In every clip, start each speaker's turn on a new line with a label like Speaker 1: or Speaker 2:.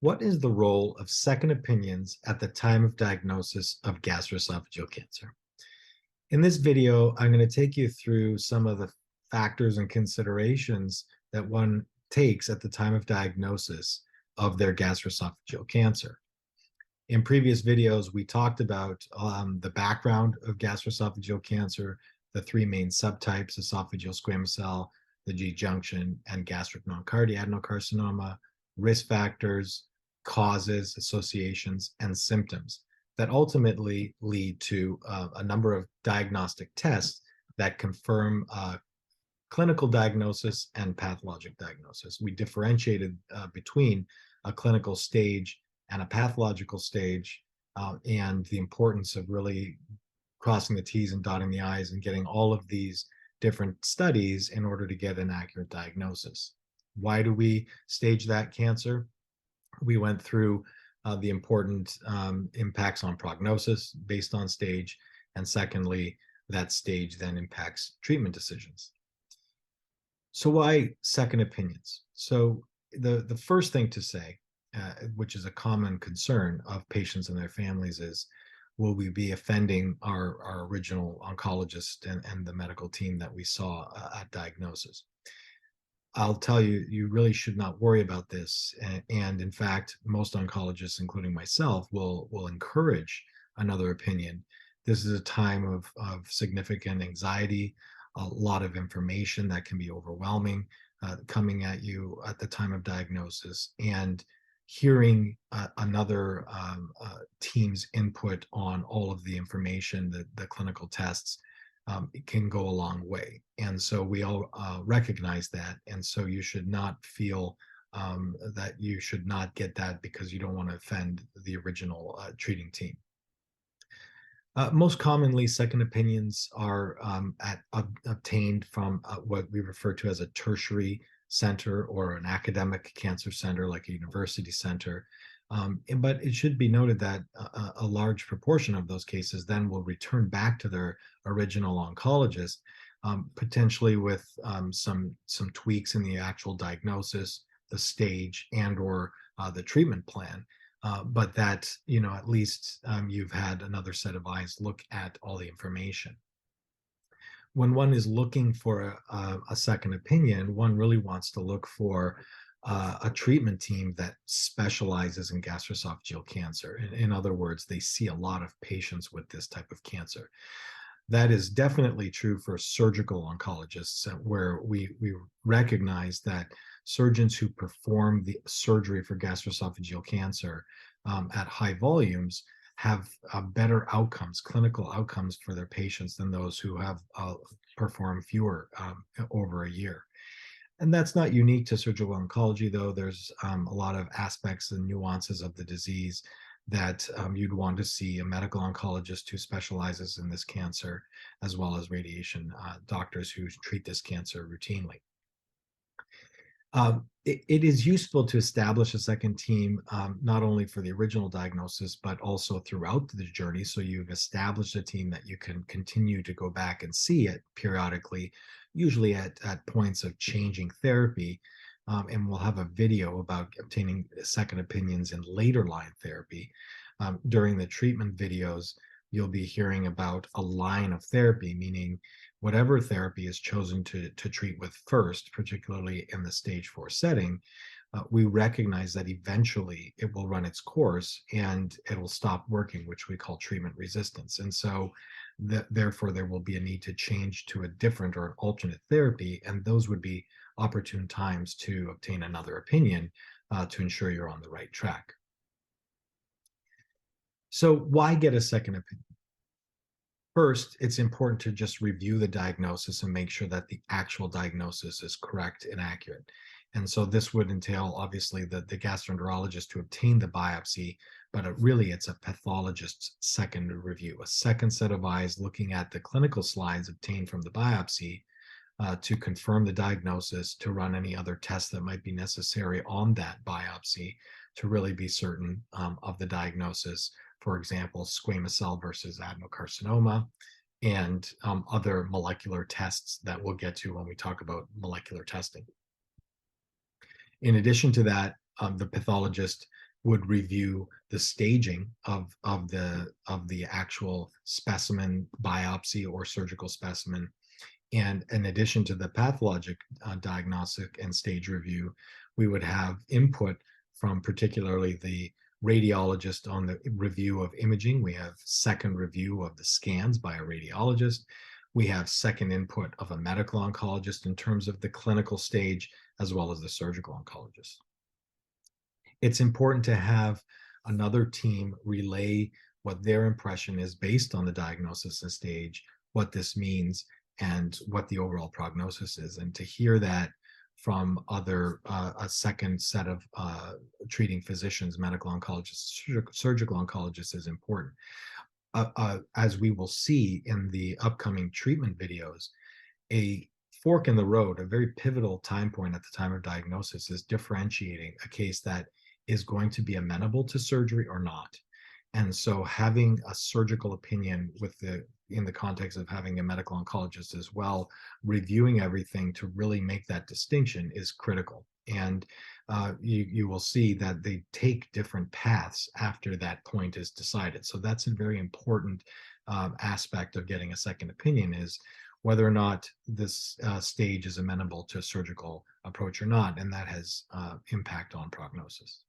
Speaker 1: What is the role of second opinions at the time of diagnosis of gastroesophageal cancer? In this video, I'm going to take you through some of the factors and considerations that one takes at the time of diagnosis of their gastroesophageal cancer. In previous videos, we talked about the background of gastroesophageal cancer, the three main subtypes: esophageal squamous cell, the G junction, and gastric non-cardi adenocarcinoma, risk factors, causes, associations, and symptoms that ultimately lead to a number of diagnostic tests that confirm clinical diagnosis and pathologic diagnosis. We differentiated between a clinical stage and a pathological stage, and the importance of really crossing the T's and dotting the I's and getting all of these different studies in order to get an accurate diagnosis. Why do we stage that cancer? We went through the important impacts on prognosis based on stage, and secondly, that stage then impacts treatment decisions. So why second opinions? So the first thing to say, which is a common concern of patients and their families, is will we be offending our original oncologist and the medical team that we saw at diagnosis? I'll tell you, you really should not worry about this. And in fact, most oncologists, including myself, will encourage another opinion. This is a time of significant anxiety, a lot of information that can be overwhelming coming at you at the time of diagnosis. And hearing another team's input on all of the information, the clinical tests, it can go a long way. And so we all recognize that. And so you should not feel that you should not get that because you don't want to offend the original treating team. Most commonly, second opinions are obtained from what we refer to as a tertiary center or an academic cancer center like a university center. But it should be noted that a large proportion of those cases then will return back to their original oncologist, potentially with some tweaks in the actual diagnosis, the stage, and or the treatment plan. But that, at least you've had another set of eyes look at all the information. When one is looking for a second opinion, one really wants to look for a treatment team that specializes in gastroesophageal cancer. In other words, they see a lot of patients with this type of cancer. That is definitely true for surgical oncologists, where we recognize that surgeons who perform the surgery for gastroesophageal cancer at high volumes have better outcomes, clinical outcomes for their patients than those who have performed fewer over a year. And that's not unique to surgical oncology, though. There's a lot of aspects and nuances of the disease that you'd want to see a medical oncologist who specializes in this cancer, as well as radiation doctors who treat this cancer routinely. It is useful to establish a second team, not only for the original diagnosis, but also throughout the journey. So you've established a team that you can continue to go back and see it periodically, usually at points of changing therapy. And we'll have a video about obtaining second opinions in later line therapy. During the treatment videos, you'll be hearing about a line of therapy, meaning whatever therapy is chosen to treat with first, particularly in the stage 4 setting, we recognize that eventually it will run its course and it will stop working, which we call treatment resistance. And so therefore there will be a need to change to a different or an alternate therapy, and those would be opportune times to obtain another opinion to ensure you're on the right track. So why get a second opinion? First, it's important to just review the diagnosis and make sure that the actual diagnosis is correct and accurate. And so this would entail, obviously, the gastroenterologist to obtain the biopsy, but it's a pathologist's second review, a second set of eyes looking at the clinical slides obtained from the biopsy to confirm the diagnosis, to run any other tests that might be necessary on that biopsy to really be certain of the diagnosis. For example, squamous cell versus adenocarcinoma, and other molecular tests that we'll get to when we talk about molecular testing. In addition to that, the pathologist would review the staging of the actual specimen, biopsy, or surgical specimen. And in addition to the pathologic diagnostic and stage review, we would have input from particularly the radiologist on the review of imaging. We have second review of the scans by a radiologist. We have second input of a medical oncologist in terms of the clinical stage, as well as the surgical oncologist. It's important to have another team relay what their impression is based on the diagnosis and stage, what this means, and what the overall prognosis is. And to hear that from a second set of treating physicians, medical oncologists, surgical oncologists, is important. As we will see in the upcoming treatment videos, a fork in the road, a very pivotal time point at the time of diagnosis, is differentiating a case that is going to be amenable to surgery or not. And so having a surgical opinion in the context of having a medical oncologist as well, reviewing everything to really make that distinction is critical. And you will see that they take different paths after that point is decided. So that's a very important aspect of getting a second opinion, is whether or not this stage is amenable to a surgical approach or not, and that has impact on prognosis.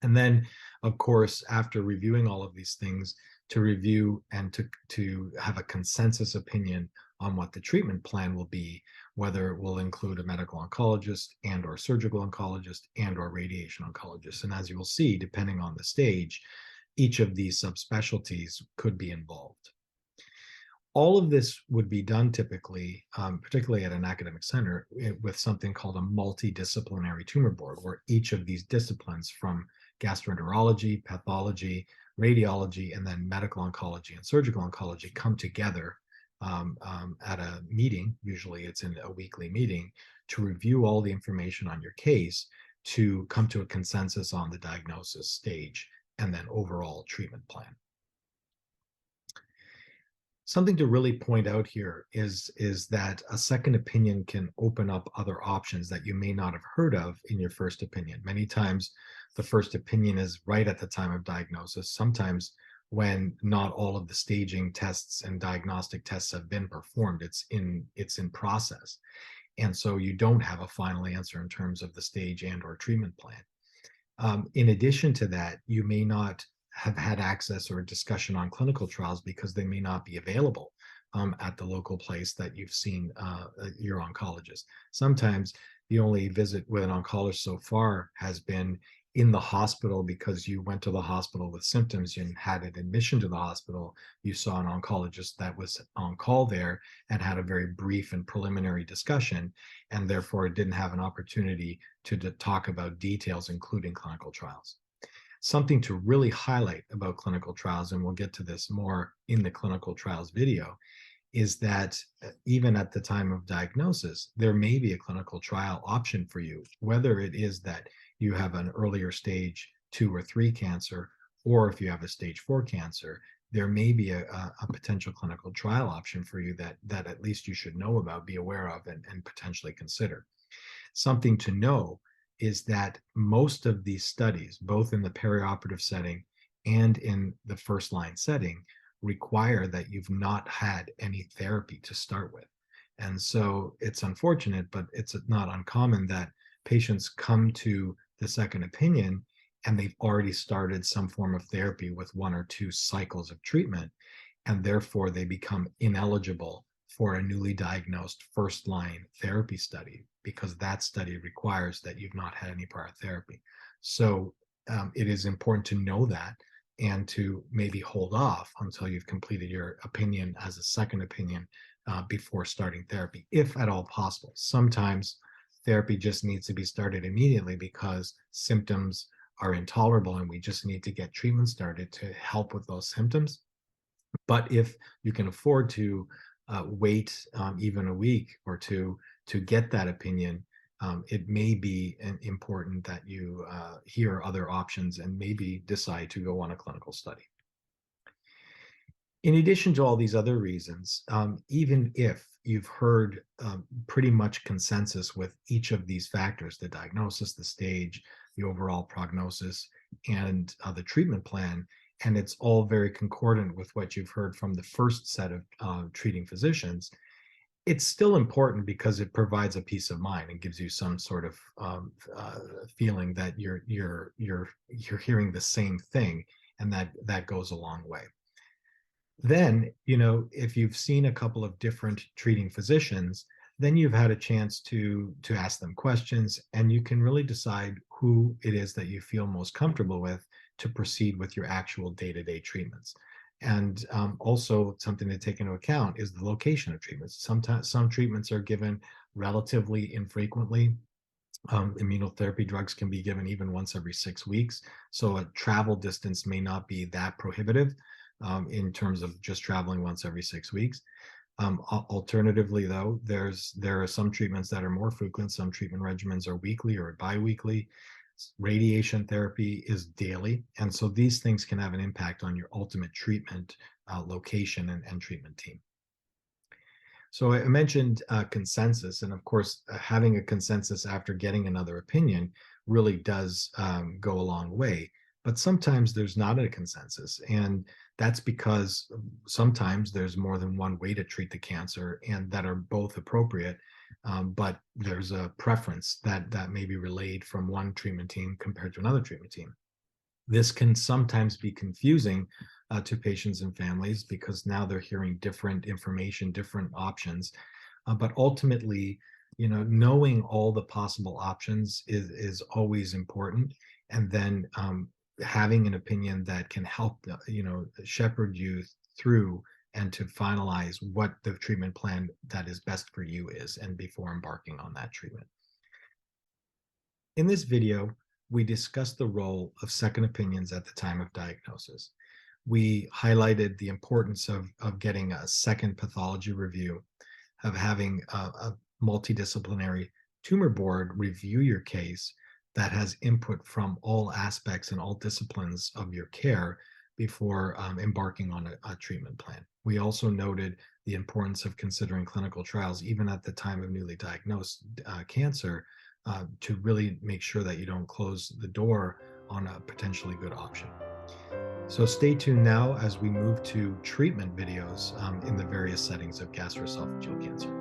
Speaker 1: And then, of course, after reviewing all of these things, to review and to have a consensus opinion on what the treatment plan will be, whether it will include a medical oncologist and or surgical oncologist and or radiation oncologist. And as you will see, depending on the stage, each of these subspecialties could be involved. All of this would be done typically, particularly at an academic center, with something called a multidisciplinary tumor board, where each of these disciplines, from gastroenterology, pathology, radiology, and then medical oncology and surgical oncology, come together at a meeting. Usually it's in a weekly meeting, to review all the information on your case, to come to a consensus on the diagnosis, stage, and then overall treatment plan. Something to really point out here is that a second opinion can open up other options that you may not have heard of in your first opinion. Many times the first opinion is right at the time of diagnosis. Sometimes when not all of the staging tests and diagnostic tests have been performed, it's in process. And so you don't have a final answer in terms of the stage and or treatment plan. In addition to that, you may not have had access or discussion on clinical trials because they may not be available at the local place that you've seen your oncologist. Sometimes the only visit with an oncologist so far has been in the hospital because you went to the hospital with symptoms and had an admission to the hospital. You saw an oncologist that was on call there and had a very brief and preliminary discussion, and therefore didn't have an opportunity to talk about details, including clinical trials. Something to really highlight about clinical trials, and we'll get to this more in the clinical trials video, is that even at the time of diagnosis, there may be a clinical trial option for you, whether it is that you have an earlier stage 2 or 3 cancer, or if you have a stage 4 cancer, there may be a potential clinical trial option for you that at least you should know about, be aware of, and potentially consider. Something to know is that most of these studies, both in the perioperative setting and in the first line setting, require that you've not had any therapy to start with. And so it's unfortunate, but it's not uncommon that patients come to the second opinion and they've already started some form of therapy with 1 or 2 cycles of treatment, and therefore they become ineligible for a newly diagnosed first line therapy study, because that study requires that you've not had any prior therapy. So it is important to know that, and to maybe hold off until you've completed your opinion as a second opinion before starting therapy, if at all possible. Sometimes therapy just needs to be started immediately because symptoms are intolerable and we just need to get treatment started to help with those symptoms. But if you can afford to wait even a week or two to get that opinion, it may be important that you hear other options and maybe decide to go on a clinical study. In addition to all these other reasons, even if you've heard pretty much consensus with each of these factors, the diagnosis, the stage, the overall prognosis, and the treatment plan, and it's all very concordant with what you've heard from the first set of treating physicians, it's still important because it provides a peace of mind and gives you some sort of feeling that you're hearing the same thing, and that goes a long way. Then, if you've seen a couple of different treating physicians, then you've had a chance to ask them questions, and you can really decide who it is that you feel most comfortable with to proceed with your actual day-to-day treatments. And also something to take into account is the location of treatments. Sometimes some treatments are given relatively infrequently. Immunotherapy drugs can be given even once every 6 weeks. So a travel distance may not be that prohibitive in terms of just traveling once every 6 weeks. Alternatively, though, there are some treatments that are more frequent. Some treatment regimens are weekly or biweekly. Radiation therapy is daily. And so these things can have an impact on your ultimate treatment location and treatment team. So I mentioned consensus, and of course, having a consensus after getting another opinion really does go a long way. But sometimes there's not a consensus, and that's because sometimes there's more than one way to treat the cancer, and that are both appropriate. But there's a preference that may be relayed from one treatment team compared to another treatment team. This can sometimes be confusing to patients and families because now they're hearing different information, different options. But ultimately, knowing all the possible options is always important. And then having an opinion that can help, shepherd you through and to finalize what the treatment plan that is best for you is, and before embarking on that treatment. In this video, we discussed the role of second opinions at the time of diagnosis. We highlighted the importance of getting a second pathology review, of having a multidisciplinary tumor board review your case that has input from all aspects and all disciplines of your care before embarking on a treatment plan. We also noted the importance of considering clinical trials, even at the time of newly diagnosed cancer, to really make sure that you don't close the door on a potentially good option. So stay tuned now as we move to treatment videos in the various settings of gastroesophageal cancer.